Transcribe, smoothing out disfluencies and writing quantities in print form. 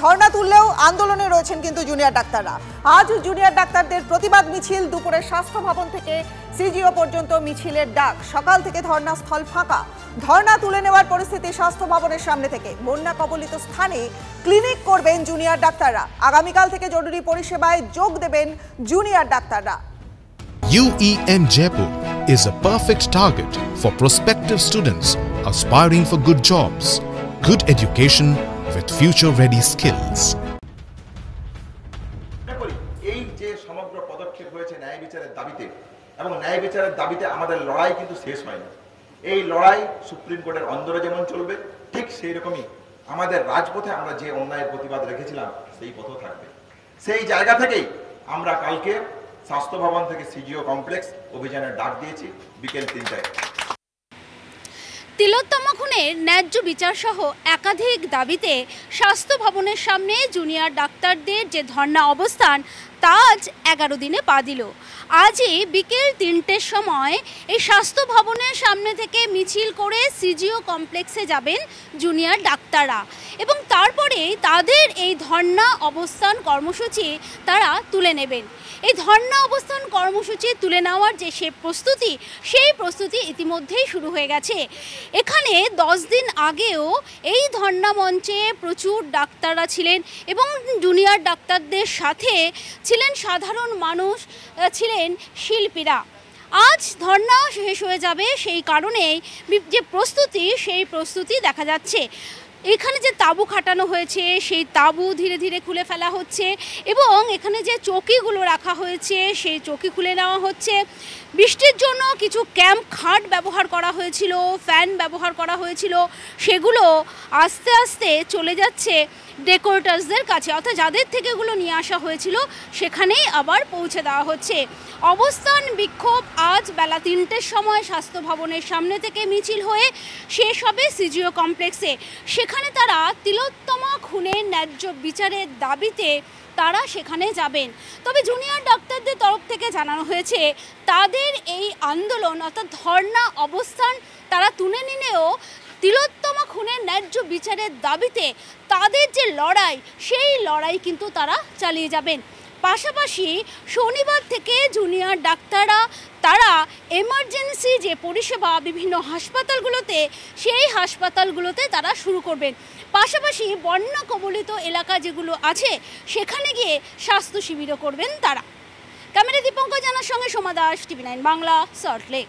ধর্ণা তুললেও আন্দোলনে রয়েছেন কিন্তু জুনিয়র ডাক্তাররা। আজ জুনিয়র ডাক্তারদের প্রতিবাদ মিছিল, দুপুরে স্বাস্থ্য ভবন থেকে সিজিও পর্যন্ত মিছিলের ডাক। সকাল থেকে ধর্ণাস্থল ফাঁকা। ধর্ণা তুলে নেওয়ার পরিস্থিতি স্বাস্থ্য ভবনের সামনে থেকে। বন্যা কবলিত স্থানে ক্লিনিক করবেন জুনিয়র ডাক্তাররা। আগামীকাল থেকে জরুরি পরিষেবায় যোগ দেবেন জুনিয়র ডাক্তাররা। UEM Jaipur is a perfect target for prospective students aspiring for good jobs, good education with future-ready skills. এই যে সমগ্র পদক্ষেপ হয়েছে ন্যায় বিচারের দাবিতে, এবং ন্যায় বিচারের দাবিতে আমাদের লড়াই কিন্তু শেষ হয়নি। এই লড়াই সুপ্রিম কোর্টের অন্দরে যেমন চলবে, ঠিক সেই রকমই আমাদের রাজপথে আমরা যে অন্যায়ের প্রতিবাদ রেখেছিলাম সেই পথও থাকবে। সেই জায়গা থেকেই আমরা কালকে স্বাস্থ্য ভবন থেকে সিজিও কমপ্লেক্স অভিযানের ডাক দিয়েছি বিকেল 3টায়। তিলোত্তমা খুনের ন্যায্য বিচার সহ একাধিক দাবিতে স্বাস্থ্য ভবনের সামনে জুনিয়র ডাক্তারদের যে ধর্ণা অবস্থান, তা আজ 11 দিনে পা দিল। আজই বিকেল 3টের সময় এই স্বাস্থ্য ভবনের সামনে থেকে মিছিল করে সিজিও কমপ্লেক্সে যাবেন জুনিয়র ডাক্তাররা, এবং তারপরে তাদের এই ধর্ণা অবস্থান কর্মসূচি তারা তুলে নেবেন। এই ধর্ণা অবস্থান কর্মসূচি তুলে নেওয়ার যে সেই প্রস্তুতি ইতিমধ্যেই শুরু হয়ে গেছে। এখানে 10 দিন আগেও এই ধর্ণা মঞ্চে প্রচুর ডাক্তাররা ছিলেন, এবং জুনিয়র ডাক্তারদের সাথে ছিলেন সাধারণ মানুষ, ছিলেন শিল্পীরা। আজ ধর্ণা শেষ হয়ে যাবে, সেই কারণেই যে সেই প্রস্তুতি দেখা যাচ্ছে। এখানে যে তাঁবু খাটানো হয়েছে, সেই তাঁবু ধীরে ধীরে খুলে ফেলা হচ্ছে, এবং এখানে যে চৌকিগুলো রাখা হয়েছে সেই চৌকি খুলে নেওয়া হচ্ছে। বৃষ্টির জন্য কিছু ক্যাম্প খাট ব্যবহার করা হয়েছিল, ফ্যান ব্যবহার করা হয়েছিল, সেগুলো আস্তে আস্তে চলে যাচ্ছে ডেকোরেটার্সদের কাছে, অর্থাৎ যাদের থেকে এগুলো নিয়ে আসা হয়েছিল সেখানেই আবার পৌঁছে দেওয়া হচ্ছে। অবস্থান বিক্ষোভ আজ বেলা 3টের সময় স্বাস্থ্য ভবনের সামনে থেকে মিছিল হয়ে শেষ হবে সিজিও কমপ্লেক্সে। সেখানে তারা তিলোত্তমা খুনের ন্যায্য বিচারের দাবিতে তারা সেখানে যাবেন। তবে জুনিয়র ডাক্তারদের তরফ থেকে জানানো হয়েছে তাদের এই আন্দোলন অর্থাৎ ধর্ণা অবস্থান তারা তুলে নিলেও তিলোত্তমা খুনের ন্যায্য বিচারের দাবিতে তাদের যে লড়াই, সেই লড়াই কিন্তু তারা চালিয়ে যাবেন। পাশাপাশি শনিবার থেকে জুনিয়র ডাক্তাররা তারা এমার্জেন্সি যে পরিষেবা বিভিন্ন হাসপাতালগুলোতে, সেই হাসপাতালগুলোতে তারা শুরু করবেন। পাশাপাশি বন্যা কবলিত এলাকা যেগুলো আছে সেখানে গিয়ে স্বাস্থ্য শিবিরও করবেন তারা। ক্যামেরা দীপঙ্কর জানার সঙ্গে সোমা দাস, TV9 বাংলা, সল্টলেক।